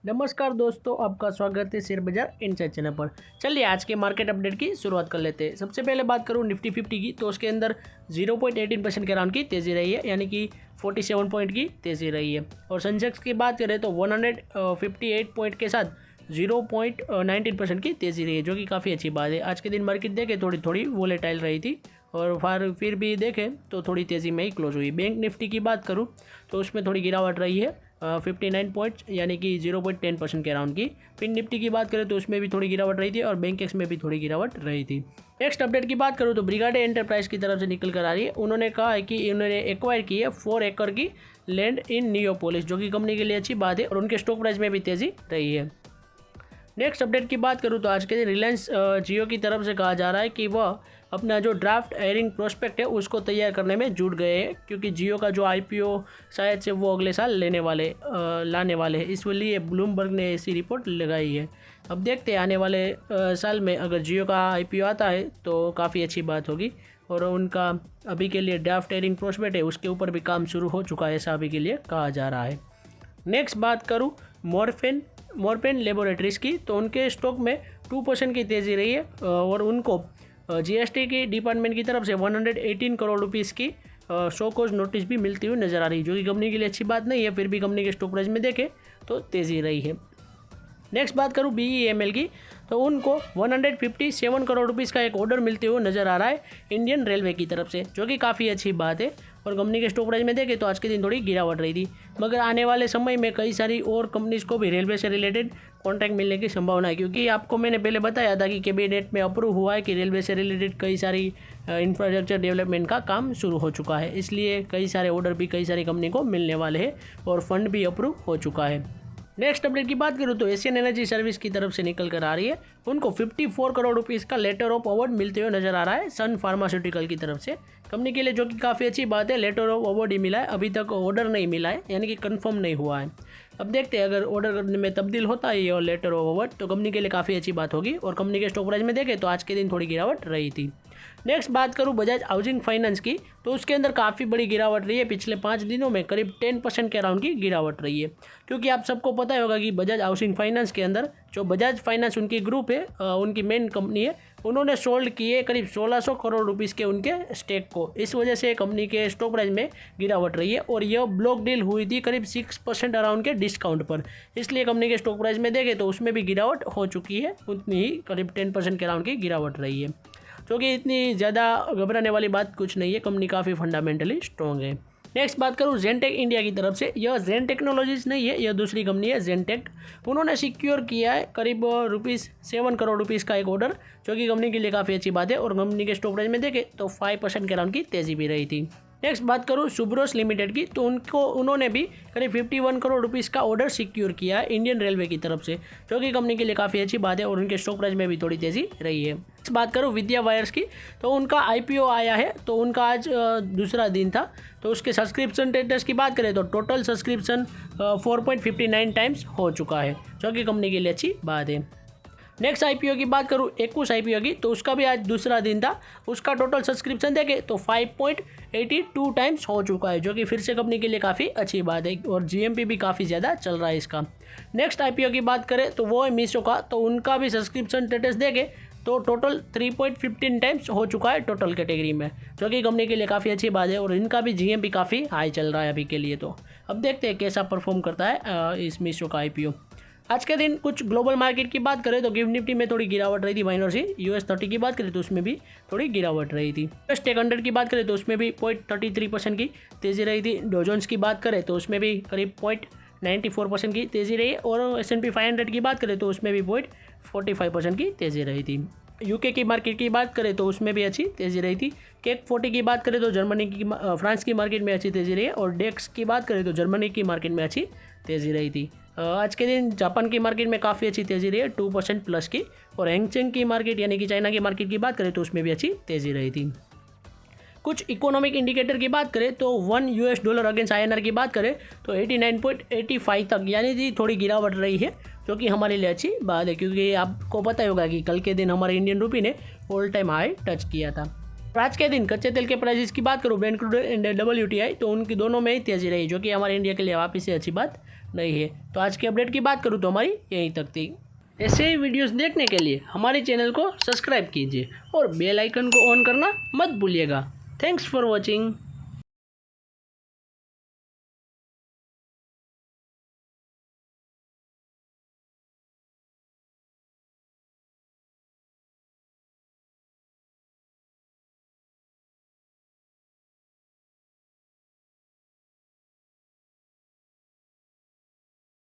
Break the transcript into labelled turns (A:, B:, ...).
A: नमस्कार दोस्तों, आपका स्वागत है शेयर बाजार इनसाइड चैनल पर। चलिए आज के मार्केट अपडेट की शुरुआत कर लेते हैं। सबसे पहले बात करूं निफ्टी 50 की, तो उसके अंदर 0.18% के राउंड की तेज़ी रही है, यानी कि 47 पॉइंट की तेज़ी रही है। और सेंसेक्स की बात करें तो 158 पॉइंट के साथ 0.19% की तेज़ी रही है, जो कि काफ़ी अच्छी बात है। आज के दिन मार्केट देखें थोड़ी वोलेटाइल रही थी और फिर भी देखें तो थोड़ी तेज़ी में ही क्लोज हुई। बैंक निफ्टी की बात करूं तो उसमें थोड़ी गिरावट रही है, 59 पॉइंट्स यानी कि 0.10% के राउंड की। फिर निफ्टी की बात करें तो उसमें भी थोड़ी गिरावट रही थी और बैंक एक्स में भी थोड़ी गिरावट रही थी। नेक्स्ट अपडेट की बात करूँ तो ब्रिगेड एंटरप्राइज की तरफ से निकल कर आ रही है। उन्होंने कहा है कि उन्होंने एक्वायर की है 4 एकड़ की लैंड इन नियोपोलिस, जो कि कंपनी के लिए अच्छी बात है और उनके स्टॉक प्राइस में भी तेज़ी रही है। नेक्स्ट अपडेट की बात करूँ तो आज के दिन रिलायंस जियो की तरफ से कहा जा रहा है कि वह अपना जो ड्राफ्ट हायरिंग प्रोस्पेक्ट है उसको तैयार करने में जुट गए हैं, क्योंकि जियो का जो आईपीओ शायद से वो अगले साल लाने वाले हैं। इसलिए ब्लूमबर्ग ने ऐसी रिपोर्ट लगाई है। अब देखते हैं आने वाले साल में अगर जियो का आईपीओ आता है तो काफ़ी अच्छी बात होगी। और उनका अभी के लिए ड्राफ्ट हायरिंग प्रोस्पेक्ट है उसके ऊपर भी काम शुरू हो चुका है, ऐसा अभी के लिए कहा जा रहा है। नेक्स्ट बात करूँ मॉर्फेन लेबोरेटरीज़ की, तो उनके स्टॉक में 2% की तेज़ी रही है और उनको जीएसटी की डिपार्टमेंट की तरफ से 118 करोड़ रुपीज़ की शो कॉज नोटिस भी मिलती हुई नज़र आ रही है, जो कि कंपनी के लिए अच्छी बात नहीं है। फिर भी कंपनी के स्टॉक प्राइस में देखें तो तेज़ी रही है। नेक्स्ट बात करूँ BEML की, तो उनको 157 करोड़ रुपीज़ का एक ऑर्डर मिलते हुए नज़र आ रहा है इंडियन रेलवे की तरफ से, जो कि काफ़ी अच्छी बात है। और कंपनी के स्टॉक प्राइस में देखें तो आज के दिन थोड़ी गिरावट रही थी, मगर आने वाले समय में कई सारी और कंपनीज़ को भी रेलवे से रिलेटेड कॉन्ट्रैक्ट मिलने की संभावना है, क्योंकि आपको मैंने पहले बताया था कि कैबिनेट में अप्रूव हुआ है कि रेलवे से रिलेटेड कई सारी इंफ्रास्ट्रक्चर डेवलपमेंट का काम शुरू हो चुका है। इसलिए कई सारे ऑर्डर भी कई सारी कंपनी को मिलने वाले हैं और फंड भी अप्रूव हो चुका है। नेक्स्ट अपडेट की बात करूँ तो एशियन एनर्जी सर्विस की तरफ से निकल कर आ रही है। उनको 54 करोड़ रुपीज़ का लेटर ऑफ अवार्ड मिलते हुए नजर आ रहा है सन फार्मास्यूटिकल की तरफ से, कंपनी के लिए, जो कि काफ़ी अच्छी बात है। लेटर ऑफ अवार्ड ही मिला है, अभी तक ऑर्डर नहीं मिला है, यानी कि कंफर्म नहीं हुआ है। अब देखते हैं अगर ऑर्डर करने में तब्दील होता है और लेटर ऑफ अवार्ड, तो कंपनी के लिए काफ़ी अच्छी बात होगी। और कंपनी के स्टॉक प्राइस में देखें तो आज के दिन थोड़ी गिरावट रही थी। नेक्स्ट बात करूँ बजाज हाउसिंग फाइनेंस की, तो उसके अंदर काफ़ी बड़ी गिरावट रही है। पिछले 5 दिनों में करीब 10% के अराउंड की गिरावट रही है, क्योंकि आप सबको पता होगा कि बजाज हाउसिंग फाइनेंस के अंदर जो बजाज फाइनेंस उनकी ग्रुप है, उनकी मेन कंपनी है, उन्होंने सोल्ड किए करीब 1600 करोड़ रुपीज़ के उनके स्टेक को। इस वजह से कंपनी के स्टॉक प्राइस में गिरावट रही है और यह ब्लॉक डील हुई थी करीब 6% अराउंड के डिस्काउंट पर। इसलिए कंपनी के स्टॉक प्राइस में देखें तो उसमें भी गिरावट हो चुकी है, उतनी ही करीब 10% के अराउंड की गिरावट रही है, जो कि इतनी ज़्यादा घबराने वाली बात कुछ नहीं है। कंपनी काफ़ी फंडामेंटली स्ट्रॉन्ग है। नेक्स्ट बात करूँ जेनटेक इंडिया की तरफ से, यह जेन टेक्नोलॉजीज नहीं है, यह दूसरी कंपनी है जेनटेक। उन्होंने सिक्योर किया है करीब 7 करोड़ रुपीज़ का एक ऑर्डर, जो कि कंपनी के लिए काफ़ी अच्छी बात है। और कंपनी के स्टॉक प्राइस में देखें तो 5% के अराउंड की तेज़ी भी रही थी। नेक्स्ट बात करूँ सुब्रोस लिमिटेड की, तो उन्होंने भी करीब 51 करोड़ रुपीज़ का ऑर्डर सिक्योर किया है इंडियन रेलवे की तरफ से, जो कि कंपनी के लिए काफ़ी अच्छी बात है और उनके स्टॉक प्राइस में भी थोड़ी तेज़ी रही है। नेक्स्ट बात करूँ विद्या वायर्स की, तो उनका आईपीओ आया है, तो उनका आज दूसरा दिन था। तो उसके सब्सक्रिप्शन स्टेटस की बात करें तो टोटल सब्सक्रिप्शन 4.59 टाइम्स हो चुका है, जो कि कंपनी के लिए अच्छी बात है। नेक्स्ट आईपीओ की बात करूँ एक्वस आईपीओ की, तो उसका भी आज दूसरा दिन था। उसका टोटल सब्सक्रिप्शन देखें तो 5.82 टाइम्स हो चुका है, जो कि फिर से कंपनी के लिए काफ़ी अच्छी बात है और जीएमपी भी काफ़ी ज़्यादा चल रहा है इसका। नेक्स्ट आईपीओ की बात करें तो वो है मीशो का, तो उनका भी सब्सक्रिप्शन स्टेटस देखें तो टोटल 3.15 टाइम्स हो चुका है टोटल कैटेगरी में, जो कि कंपनी के लिए काफ़ी अच्छी बात है और इनका भी जीएमपी काफ़ी हाई चल रहा है अभी के लिए। तो अब देखते हैं कैसा परफॉर्म करता है इस मीशो का आईपीओ। आज के दिन कुछ ग्लोबल मार्केट की बात करें तो गिफ्ट निफ्टी में थोड़ी गिरावट रही थी माइनर सी। US30 की बात करें तो उसमें भी थोड़ी गिरावट रही थी। टेक 100 की बात करें तो उसमें भी 0.33% की तेज़ी रही थी। डोजोन्स की बात करें तो उसमें भी करीब 0.94% की तेज़ी रही और S&P 500 की बात करें तो उसमें भी 0.45% की तेज़ी रही थी। यूके की मार्केट की बात करें तो उसमें भी अच्छी तेज़ी रही थी। केक 40 की बात करें तो फ्रांस की मार्केट में अच्छी तेज़ी रही है और डेक्स की बात करें तो जर्मनी की मार्केट में अच्छी तेज़ी रही थी। आज के दिन जापान की मार्केट में काफ़ी अच्छी तेज़ी रही है 2% प्लस की। और हैंगसेंग की मार्केट यानी कि चाइना की मार्केट की बात करें तो उसमें भी अच्छी तेज़ी रही थी। कुछ इकोनॉमिक इंडिकेटर की बात करें तो $1 अगेंस्ट INR की बात करें तो 89.85 तक, यानी कि थोड़ी गिरावट रही है, जो कि हमारे लिए अच्छी बात है, क्योंकि आपको पता होगा कि कल के दिन हमारे इंडियन रूपी ने ऑल टाइम हाई टच किया था। आज के दिन कच्चे तेल के प्राइसेस की बात करूँ ब्रेंट क्रूड एंड WTI, तो उनकी दोनों में ही तेज़ी रही, जो कि हमारे इंडिया के लिए वापस से अच्छी बात नहीं है। तो आज की अपडेट की बात करूँ तो हमारी यहीं तक थी। ऐसे ही वीडियोस देखने के लिए हमारे चैनल को सब्सक्राइब कीजिए और बेल आइकन को ऑन करना मत भूलिएगा। Thanks for watching.